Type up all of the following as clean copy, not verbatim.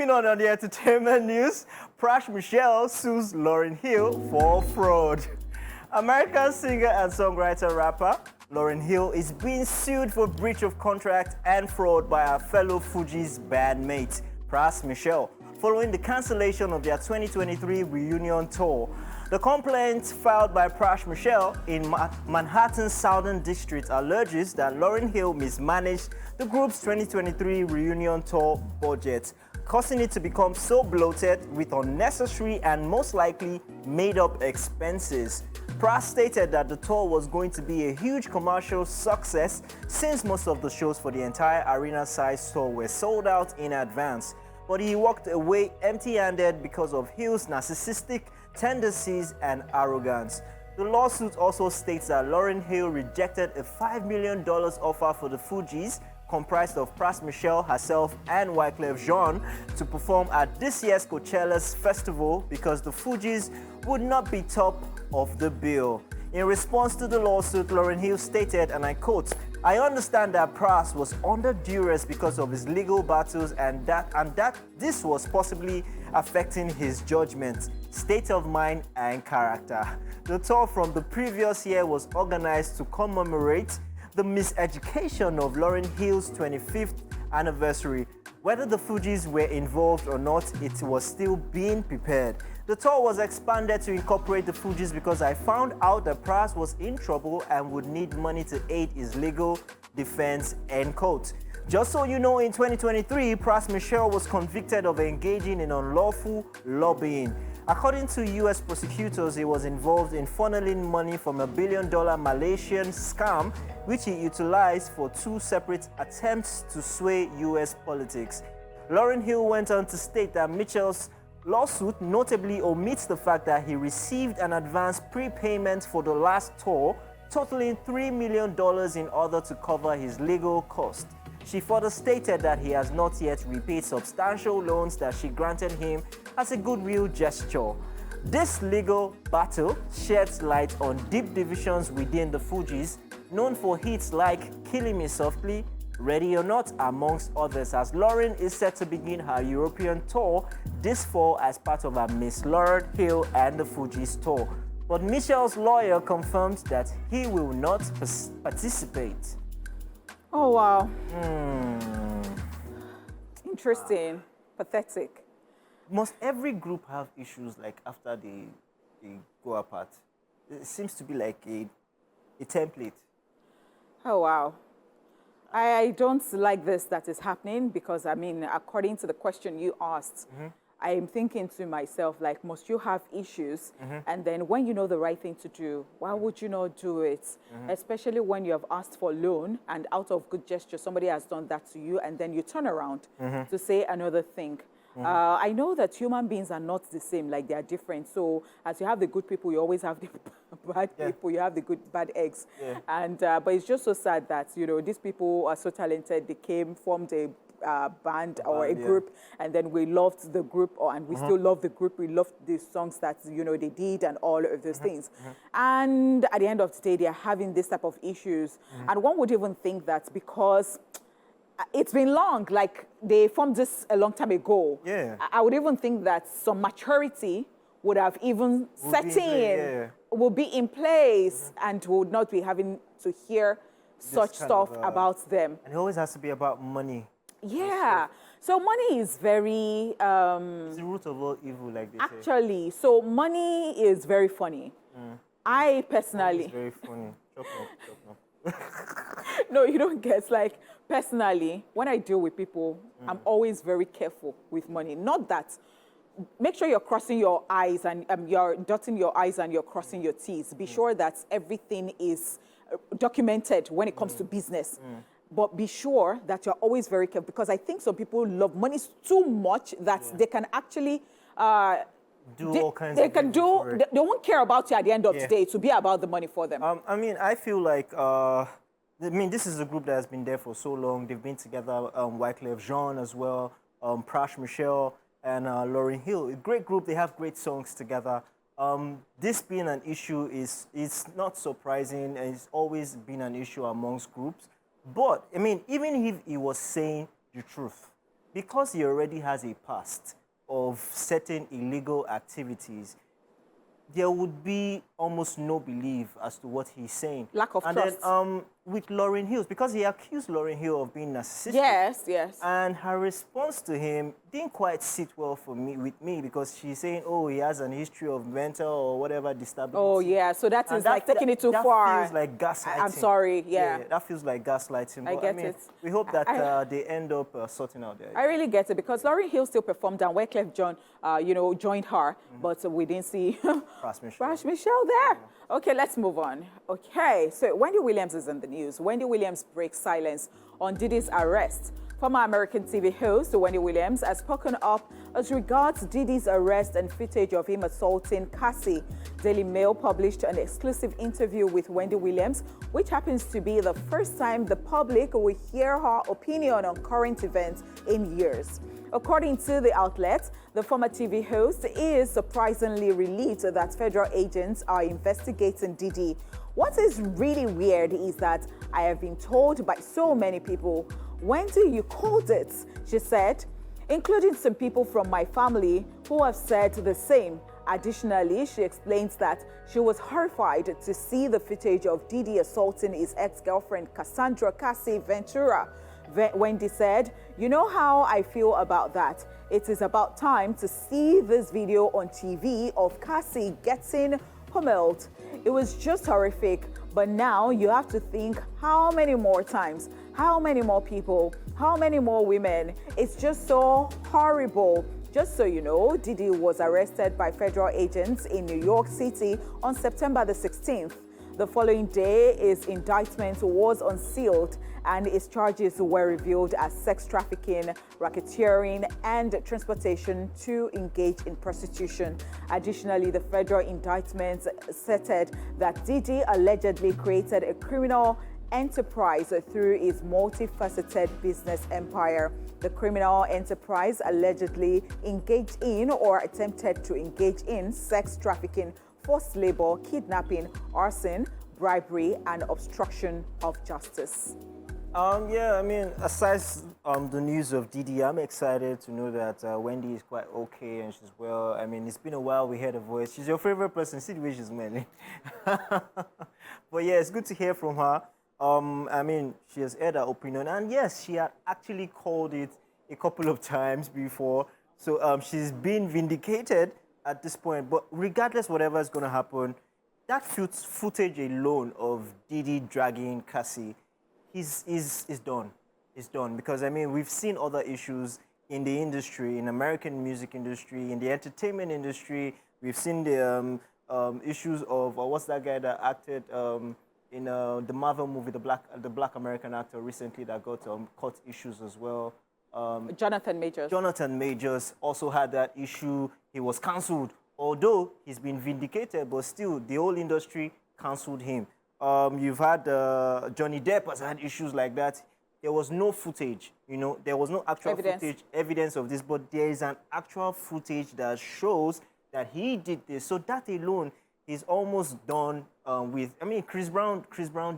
Moving on the entertainment news, Pras Michelle sues Lauryn Hill for fraud. American singer and songwriter rapper Lauryn Hill is being sued for breach of contract and fraud by her fellow Fugees bandmate, Pras Michelle, following the cancellation of their 2023 reunion tour. The complaint filed by Pras Michelle in Manhattan's Southern District alleges that Lauryn Hill mismanaged the group's 2023 reunion tour budget, causing it to become so bloated with unnecessary and most likely made-up expenses. Pras stated that the tour was going to be a huge commercial success since most of the shows for the entire arena-sized tour were sold out in advance. But he walked away empty-handed because of Hill's narcissistic tendencies and arrogance. The lawsuit also states that Lauryn Hill rejected a $5 million offer for the Fugees, comprised of Pras Michelle herself and Wyclef Jean, to perform at this year's Coachella's festival because the Fugees would not be top of the bill. In response to the lawsuit, Lauryn Hill stated, and I quote, "I understand that Pras was under duress because of his legal battles and that this was possibly affecting his judgment, state of mind, and character." The tour from the previous year was organized to commemorate the miseducation of Lauryn Hill's 25th anniversary. Whether the Fugees were involved or not, it was still being prepared. The tour was expanded to incorporate the Fugees because I found out that Pras was in trouble and would need money to aid his legal defense, end quote. Just so you know, in 2023, Pras Michelle was convicted of engaging in unlawful lobbying. According to U.S. prosecutors, he was involved in funneling money from a $1 billion Malaysian scam, which he utilized for two separate attempts to sway U.S. politics. Lauryn Hill went on to state that Mitchell's lawsuit notably omits the fact that he received an advance prepayment for the last tour, totaling $3 million in order to cover his legal costs. She further stated that he has not yet repaid substantial loans that she granted him as a goodwill gesture. This legal battle sheds light on deep divisions within the Fugees, known for hits like Killing Me Softly, Ready or Not, amongst others, as Lauryn is set to begin her European tour this fall as part of her Miss Lauryn Hill and the Fugees tour. But Michelle's lawyer confirmed that he will not participate. Oh, wow. Interesting. Pathetic. Must every group have issues like after they go apart? It seems to be like a template. Oh, wow. I don't like this that is happening because, I mean, according to the question you asked, I am thinking to myself, like, must you have issues? And then when you know the right thing to do, why would you not do it? Especially when you have asked for loan and out of good gesture, somebody has done that to you and then you turn around to say another thing. I know that human beings are not the same, like they are different. So as you have the good people, you always have the bad people, you have the good, bad eggs. And, but it's just so sad that, you know, these people are so talented, they formed a band or a group, and then we loved the group, and we still love the group. We loved the songs that, you know, they did and all of those things. And at the end of the day, they are having this type of issues. And one would even think that because it's been long, like they formed this a long time ago. I would even think that some maturity would have even set in, would be in place, and would not be having to hear such stuff about them. And it always has to be about money. Yeah. So money is very... it's the root of all evil, like they say. Actually, so money is very funny. I personally... It's very funny. Chop up. No, you don't get, like, personally, when I deal with people, I'm always very careful with money. Not that... Make sure you're crossing your eyes and you're dotting your I's and you're crossing your T's. Be sure that everything is documented when it comes to business. But be sure that you're always very careful, because I think some people love money too much that they can actually do all kinds they of can do. They won't care about you at the end of the day. To be about the money for them. I mean, I feel like I mean, this is a group that has been there for so long. They've been together. Wyclef Jean as well, Pras Michelle and Lauryn Hill. A great group. They have great songs together. This being an issue is not surprising, and it's always been an issue amongst groups. But, I mean, even if he was saying the truth, because he already has a past of certain illegal activities, there would be almost no belief as to what he's saying. Lack of and trust. And then with Lauryn Hill, because he accused Lauryn Hill of being narcissistic. Yes, yes. And her response to him didn't quite sit well with me because she's saying, oh, he has an history of mental or whatever disability. Oh, yeah. So that is like taking it too far. That feels like gaslighting. I'm sorry, yeah. That feels like gaslighting. I get it. We hope that they end up sorting out their I really get it because Lauryn Hill still performed and Wyclef Jean, joined her, but we didn't see Pras Michelle there. Yeah. Okay, let's move on. Okay, so Wendy Williams is in the news. Wendy Williams breaks silence on Diddy's arrest. Former American TV host Wendy Williams has spoken up as regards Diddy's arrest and footage of him assaulting Cassie. Daily Mail published an exclusive interview with Wendy Williams, which happens to be the first time the public will hear her opinion on current events in years. According to the outlet, the former TV host is surprisingly relieved that federal agents are investigating Diddy. What is really weird is that I have been told by so many people, Wendy, you called it, she said, including some people from my family who have said the same. Additionally, she explains that she was horrified to see the footage of Diddy assaulting his ex-girlfriend, Casandra Cassie Ventura. Wendy said, you know how I feel about that. It is about time to see this video on TV of Cassie getting pummeled. It was just horrific, but now you have to think how many more times, how many more people, how many more women. It's just so horrible. Just so you know, Diddy was arrested by federal agents in New York City on September the 16th. The following day, his indictment was unsealed and his charges were revealed as sex trafficking, racketeering, and transportation to engage in prostitution. Additionally, the federal indictment stated that Diddy allegedly created a criminal enterprise through his multifaceted business empire. The criminal enterprise allegedly engaged in or attempted to engage in sex trafficking, forced labor, kidnapping, arson, bribery, and obstruction of justice. Aside the news of Diddy, I'm excited to know that Wendy is quite okay and she's well. I mean, it's been a while we heard her voice. She's your favorite person. See the way she's smiling. But yeah, it's good to hear from her. She has aired her opinion, and yes, she had actually called it a couple of times before. So she's been vindicated at this point. But regardless, whatever is going to happen, that footage alone of Diddy dragging Cassie is done. It's done because we've seen other issues in the industry, in American music industry, in the entertainment industry. We've seen the issues of what's that guy that acted in the Marvel movie, the black American actor recently that got court issues as well. Jonathan Majors. Jonathan Majors also had that issue. He was cancelled, although he's been vindicated, but still the whole industry cancelled him. You've had Johnny Depp has had issues like that. There was no footage, there was no actual evidence of this, but there is an actual footage that shows that he did this. So that alone is almost done with. Chris Brown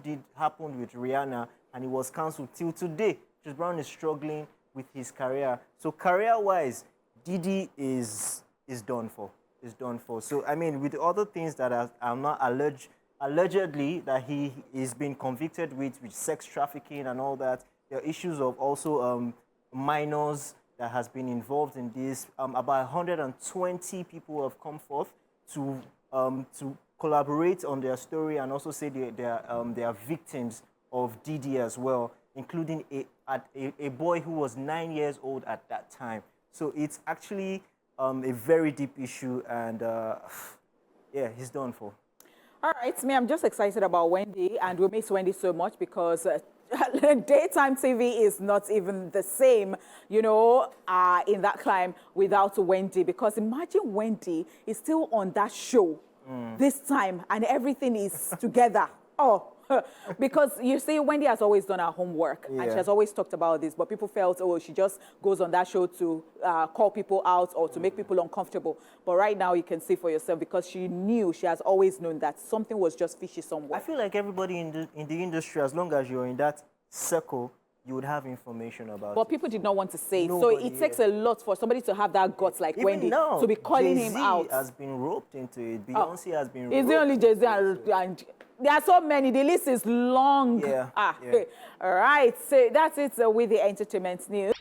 did happen with Rihanna, and he was cancelled till today. Chris Brown is struggling with his career. So career-wise, Diddy is done for. Is done for. So with the other things that are not allegedly that he is being convicted with sex trafficking and all that. There are issues of also minors that has been involved in this. About 120 people have come forth to collaborate on their story and also say they are victims of Diddy as well, including a boy who was 9 years old at that time. So it's actually a very deep issue, and yeah, he's done for. All right, I'm just excited about Wendy, and we miss Wendy so much because daytime TV is not even the same, in that climb without Wendy. Because imagine Wendy is still on that show this time, and everything is together. Oh, because you see, Wendy has always done her homework, and she has always talked about this, but people felt, she just goes on that show to call people out or to make people uncomfortable. But right now, you can see for yourself, because she has always known that something was just fishy somewhere. I feel like everybody in the industry, as long as you're in that circle, you would have information about But it. people did not want to say it. So Nobody, it takes a lot for somebody to have that guts like Even Wendy now, to be calling him Jay-Z out. has been roped into it. Beyonce has been Is roped it only into Jay-Z and there are so many. The list is long. Yeah, yeah. All right. So that's it with the entertainment news.